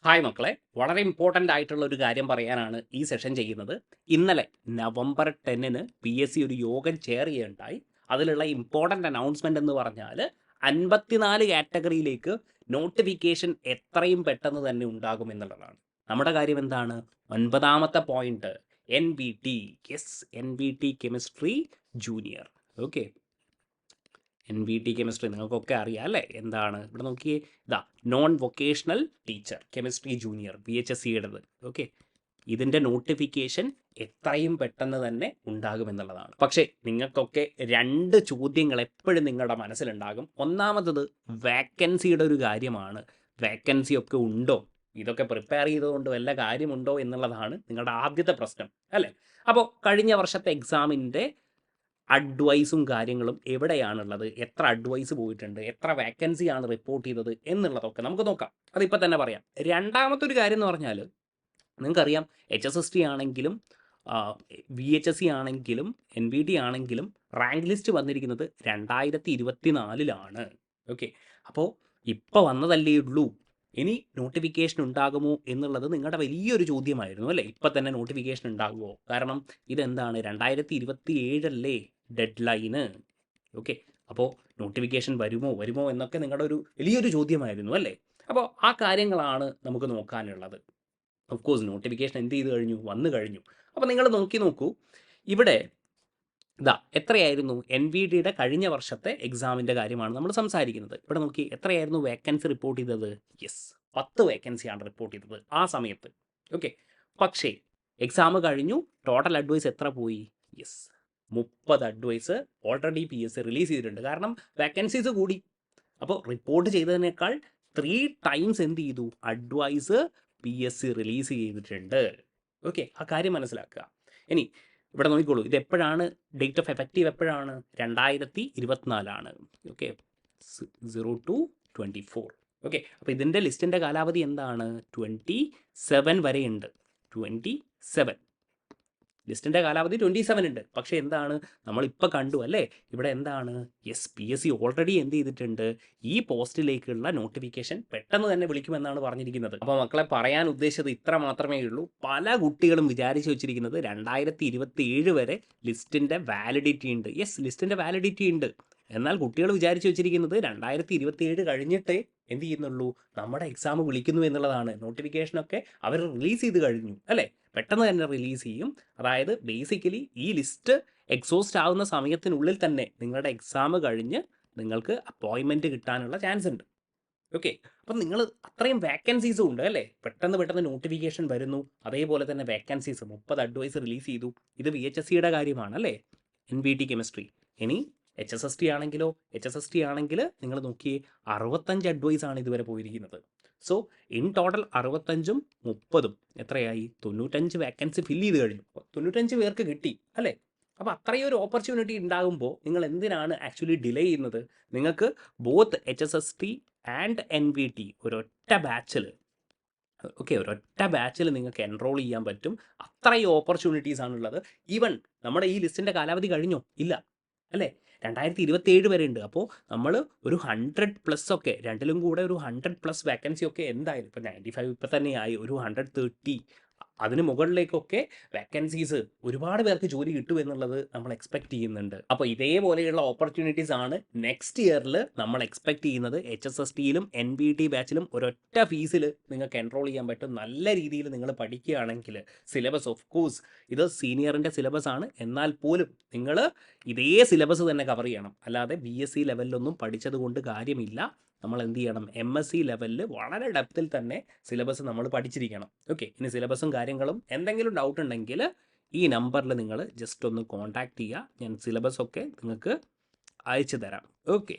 Hi മക്കളെ, വളരെ important ആയിട്ടുള്ള ഒരു കാര്യം പറയാനാണ് ഈ സെഷൻ ചെയ്യുന്നത്. ഇന്നലെ നവംബർ 10-ന് PSC ഒരു യോഗം ചെയർ ചെയ്യുകയുണ്ടായി. അതിലുള്ള ഇമ്പോർട്ടൻ്റ് അനൗൺസ്മെൻ്റ് എന്ന് പറഞ്ഞാൽ 54 കാറ്റഗറിയിലേക്ക് നോട്ടിഫിക്കേഷൻ എത്രയും പെട്ടെന്ന് തന്നെ ഉണ്ടാകും എന്നുള്ളതാണ്. നമ്മുടെ കാര്യം എന്താണ്? 9ാമത്തെ point NVT. Yes, NVT chemistry junior. Okay, NVT chemistry നിങ്ങൾക്കൊക്കെ അറിയാം അല്ലേ? എന്താണ് ഇവിടെ നോക്കിയേ, ഇതാ non vocational teacher chemistry junior VHSCയുടേത്. ഓക്കെ, ഇതിൻ്റെ നോട്ടിഫിക്കേഷൻ എത്രയും പെട്ടെന്ന് തന്നെ ഉണ്ടാകുമെന്നുള്ളതാണ്. പക്ഷേ നിങ്ങൾക്കൊക്കെ രണ്ട് ചോദ്യങ്ങൾ എപ്പോഴും നിങ്ങളുടെ മനസ്സിലുണ്ടാകും. ഒന്നാമത്തത് വാക്കൻസിയുടെ ഒരു കാര്യമാണ്. വാക്കൻസി ഒക്കെ ഉണ്ടോ, ഇതൊക്കെ പ്രിപ്പയർ ചെയ്തുകൊണ്ട് വല്ല കാര്യമുണ്ടോ എന്നുള്ളതാണ് നിങ്ങളുടെ ആദ്യത്തെ പ്രശ്നം അല്ലേ? അപ്പോൾ കഴിഞ്ഞ വർഷത്തെ എക്സാമിൻ്റെ അഡ്വൈസും കാര്യങ്ങളും എവിടെയാണുള്ളത്, എത്ര അഡ്വൈസ് പോയിട്ടുണ്ട്, എത്ര വാക്കൻസിയാണ് റിപ്പോർട്ട് ചെയ്തത് എന്നുള്ളതൊക്കെ നമുക്ക് നോക്കാം. അതിപ്പോൾ തന്നെ പറയാം. രണ്ടാമത്തെ ഒരു കാര്യം എന്ന് പറഞ്ഞാൽ, നിങ്ങൾക്കറിയാം HSST ആണെങ്കിലും VHSC ആണെങ്കിലും NVT ആണെങ്കിലും റാങ്ക് ലിസ്റ്റ് വന്നിരിക്കുന്നത് 2024-ലാണ്. ഓക്കെ, അപ്പോൾ ഇപ്പോൾ വന്നതല്ലേ ഉള്ളൂ, ഇനി നോട്ടിഫിക്കേഷൻ ഉണ്ടാകുമോ എന്നുള്ളത് നിങ്ങളുടെ വലിയൊരു ചോദ്യമായിരുന്നു അല്ലേ? ഇപ്പം തന്നെ നോട്ടിഫിക്കേഷൻ ഉണ്ടാകുമോ? കാരണം ഇതെന്താണ്, 2027 ഡെഡ് ലൈന്. ഓക്കെ, അപ്പോൾ നോട്ടിഫിക്കേഷൻ വരുമോ എന്നൊക്കെ നിങ്ങളുടെ ഒരു വലിയൊരു ചോദ്യമായിരുന്നു അല്ലേ? അപ്പോൾ ആ കാര്യങ്ങളാണ് നമുക്ക് നോക്കാനുള്ളത്. ഓഫ് കോഴ്സ് നോട്ടിഫിക്കേഷൻ എന്ത് ചെയ്ത് കഴിഞ്ഞു, വന്നു കഴിഞ്ഞു. അപ്പോൾ നിങ്ങൾ നോക്കൂ, ഇവിടെ ഇതാ എത്രയായിരുന്നു NVTയുടെ കഴിഞ്ഞ വർഷത്തെ എക്സാമിൻ്റെ കാര്യമാണ് നമ്മൾ സംസാരിക്കുന്നത്. ഇവിടെ നോക്കി, എത്രയായിരുന്നു വേക്കൻസി റിപ്പോർട്ട് ചെയ്തത്? യെസ്, 10 വേക്കൻസിയാണ് റിപ്പോർട്ട് ചെയ്തത് ആ സമയത്ത്. ഓക്കെ, പക്ഷേ എക്സാം കഴിഞ്ഞു, ടോട്ടൽ അഡ്വൈസ് എത്ര പോയി? Yes, 30 advice already PSC release ചെയ്തിട്ടുണ്ട്. കാരണം വേക്കൻസീസ് കൂടി. അപ്പോൾ റിപ്പോർട്ട് ചെയ്തതിനേക്കാൾ 3 ടൈംസ് എന്ത് ചെയ്തു, അഡ്വൈസ് PSC റിലീസ് ചെയ്തിട്ടുണ്ട്. ഓക്കെ, ആ കാര്യം മനസ്സിലാക്കുക. ഇനി ഇവിടെ നോക്കിക്കോളൂ, ഇത് എപ്പോഴാണ് ഡേറ്റ് ഓഫ് എഫക്റ്റീവ്, എപ്പോഴാണ്? 2024-ആണ്. ഓക്കെ, 0-24. ഓക്കെ, അപ്പോൾ ഇതിൻ്റെ ലിസ്റ്റിൻ്റെ കാലാവധി എന്താണ്? 27 വരെയുണ്ട്. 27 ലിസ്റ്റിൻ്റെ കാലാവധി 27 ഉണ്ട്. പക്ഷേ എന്താണ്, നമ്മളിപ്പോൾ കണ്ടു അല്ലേ, ഇവിടെ എന്താണ്? യെസ്, PSC ഓൾറെഡി എന്ത് ചെയ്തിട്ടുണ്ട്, ഈ പോസ്റ്റിലേക്കുള്ള നോട്ടിഫിക്കേഷൻ പെട്ടെന്ന് തന്നെ വിളിക്കുമെന്നാണ് പറഞ്ഞിരിക്കുന്നത്. അപ്പോൾ മക്കളെ, പറയാൻ ഉദ്ദേശിച്ചത് ഇത്ര മാത്രമേ ഉള്ളൂ. പല കുട്ടികളും വിചാരിച്ചു വെച്ചിരിക്കുന്നത് 2027 വരെ ലിസ്റ്റിൻ്റെ വാലിഡിറ്റി ഉണ്ട്. യെസ്, ലിസ്റ്റിൻ്റെ വാലിഡിറ്റി ഉണ്ട്. എന്നാൽ കുട്ടികൾ വിചാരിച്ചു വെച്ചിരിക്കുന്നത് 2027 കഴിഞ്ഞിട്ടേ എന്ത് ചെയ്യുന്നുള്ളൂ, നമ്മുടെ എക്സാം വിളിക്കുന്നു എന്നുള്ളതാണ്. നോട്ടിഫിക്കേഷനൊക്കെ അവർ റിലീസ് ചെയ്ത് കഴിഞ്ഞു അല്ലേ? പെട്ടെന്ന് തന്നെ റിലീസ് ചെയ്യും. അതായത് ബേസിക്കലി ഈ ലിസ്റ്റ് എക്സോസ്റ്റ് ആവുന്ന സമയത്തിനുള്ളിൽ തന്നെ നിങ്ങളുടെ എക്സാം കഴിഞ്ഞ് നിങ്ങൾക്ക് അപ്പോയിൻമെൻറ്റ് കിട്ടാനുള്ള ചാൻസ് ഉണ്ട്. ഓക്കെ, അപ്പം നിങ്ങൾ അത്രയും വാക്കൻസീസും ഉണ്ട് അല്ലേ? പെട്ടെന്ന് നോട്ടിഫിക്കേഷൻ വരുന്നു. അതേപോലെ തന്നെ വാക്കൻസീസ് 30 അഡ്വൈസ് റിലീസ് ചെയ്തു. ഇത് VHSCയുടെ കാര്യമാണ് അല്ലേ? NVT chemistry. ഇനി HSST ആണെങ്കിലോ, HSST ആണെങ്കിൽ നിങ്ങൾ നോക്കിയേ, 65 അഡ്വൈസ് ആണ് ഇതുവരെ പോയിരിക്കുന്നത്. സോ ഇൻ ടോട്ടൽ 65-ഉം 30-ഉം എത്രയായി? 95 വാക്കൻസി ഫില്ല് ചെയ്ത് കഴിഞ്ഞു. 95 പേർക്ക് കിട്ടി അല്ലേ? അപ്പോൾ അത്രയും ഒരു ഓപ്പർച്യൂണിറ്റി ഉണ്ടാകുമ്പോൾ നിങ്ങൾ എന്തിനാണ് ആക്ച്വലി ഡിലേ ചെയ്യുന്നത്? നിങ്ങൾക്ക് ബോത്ത് HSST ആൻഡ് NVT ഒരൊറ്റ ബാച്ചിൽ, ഓക്കെ, ഒരൊറ്റ ബാച്ചിൽ നിങ്ങൾക്ക് എൻറോൾ ചെയ്യാൻ പറ്റും. അത്രയും ഓപ്പർച്യൂണിറ്റീസ് ആണുള്ളത്. ഈവൻ നമ്മുടെ ഈ ലിസ്റ്റിൻ്റെ കാലാവധി കഴിഞ്ഞോ? ഇല്ല അല്ലേ? 2027 വരെ ഉണ്ട്. അപ്പോൾ നമ്മൾ ഒരു 100+ ഒക്കെ, രണ്ടിലും കൂടെ ഒരു 100+ വാക്കൻസി ഒക്കെ എന്തായാലും, ഇപ്പോൾ 95 ഇപ്പം തന്നെ ആയി, ഒരു 130 അതിന് മുകളിലേക്കൊക്കെ വാക്കൻസീസ് ഒരുപാട് പേർക്ക് ജോലി കിട്ടും എന്നുള്ളത് നമ്മൾ എക്സ്പെക്ട് ചെയ്യുന്നുണ്ട്. അപ്പോൾ ഇതേപോലെയുള്ള ഓപ്പർച്യൂണിറ്റീസ് ആണ് നെക്സ്റ്റ് ഇയറിൽ നമ്മൾ എക്സ്പെക്ട് ചെയ്യുന്നത്. HSSTയിലും NVT ബാച്ചിലും ഒരൊറ്റ ഫീസിൽ നിങ്ങൾക്ക് എൻറോൾ ചെയ്യാൻ പറ്റും. നല്ല രീതിയിൽ നിങ്ങൾ പഠിക്കുകയാണെങ്കിൽ. സിലബസ് ഓഫ് കോഴ്സ് ഇത് സീനിയറിൻ്റെ സിലബസ് ആണ്, എന്നാൽ പോലും നിങ്ങൾ ഇതേ സിലബസ് തന്നെ കവർ ചെയ്യണം. അല്ലാതെ BSc ലെവലിലൊന്നും പഠിച്ചത് കൊണ്ട് കാര്യമില്ല. നമ്മൾ എന്ത് ചെയ്യണം, MSc ലെവലിൽ വളരെ ഡെപ്തിൽ തന്നെ സിലബസ് നമ്മൾ പഠിച്ചിരിക്കണം. ഓക്കെ, ഇനി സിലബസും കാര്യങ്ങളും എന്തെങ്കിലും ഡൗട്ട് ഉണ്ടെങ്കിൽ ഈ നമ്പറിൽ നിങ്ങൾ ജസ്റ്റ് ഒന്ന് കോൺടാക്ട് ചെയ്യുക. ഞാൻ സിലബസ് ഒക്കെ നിങ്ങൾക്ക് അയച്ചു തരാം. ഓക്കെ,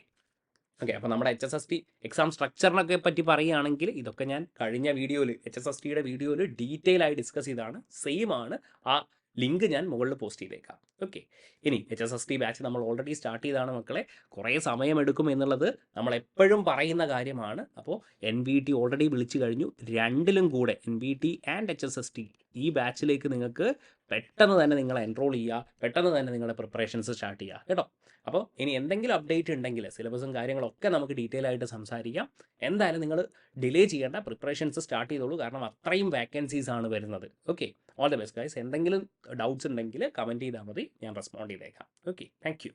അപ്പോൾ നമ്മുടെ HSST എക്സാം സ്ട്രക്ചറിനൊക്കെ പറ്റി പറയുകയാണെങ്കിൽ ഇതൊക്കെ ഞാൻ കഴിഞ്ഞ വീഡിയോയിൽ, HSSTയുടെ വീഡിയോയിൽ ഡീറ്റെയിൽ ആയി ഡിസ്കസ് ചെയ്താണ്. സെയിം ആണ്. ആ ലിങ്ക് ഞാൻ മുകളിൽ പോസ്റ്റ് ചെയ്തേക്കാം. ഓക്കെ, ഇനി HSST ബാച്ച് നമ്മൾ ഓൾറെഡി സ്റ്റാർട്ട് ചെയ്താണ് മക്കളെ. കുറേ സമയമെടുക്കും എന്നുള്ളത് നമ്മൾ എപ്പോഴും പറയുന്ന കാര്യമാണ്. അപ്പോൾ NVT ഓൾറെഡി വിളിച്ചു കഴിഞ്ഞു. രണ്ടിലും കൂടെ NVT ആൻഡ് HSST ഈ ബാച്ചിലേക്ക് നിങ്ങൾക്ക് പെട്ടെന്ന് തന്നെ നിങ്ങൾ എൻറോൾ ചെയ്യുക, പെട്ടെന്ന് തന്നെ നിങ്ങളുടെ പ്രിപ്പറേഷൻസ് സ്റ്റാർട്ട് ചെയ്യുക കേട്ടോ. അപ്പോൾ ഇനി എന്തെങ്കിലും അപ്ഡേറ്റ് ഉണ്ടെങ്കിൽ സിലബസും കാര്യങ്ങളൊക്കെ നമുക്ക് ഡീറ്റെയിൽ ആയിട്ട് സംസാരിക്കാം. എന്തായാലും നിങ്ങൾ ഡിലേ ചെയ്യേണ്ട, പ്രിപ്പറേഷൻസ് സ്റ്റാർട്ട് ചെയ്തോളൂ, കാരണം അത്രയും വാക്കൻസീസ് ആണ് വരുന്നത്. Okay, all the best guys. എന്തെങ്കിലും ഡൗട്ട്സ് ഉണ്ടെങ്കിൽ കമൻറ്റ് ചെയ്താൽ മതി, ഞാൻ റെസ്പോണ്ട് ചെയ്തേക്കാം. Okay, thank you.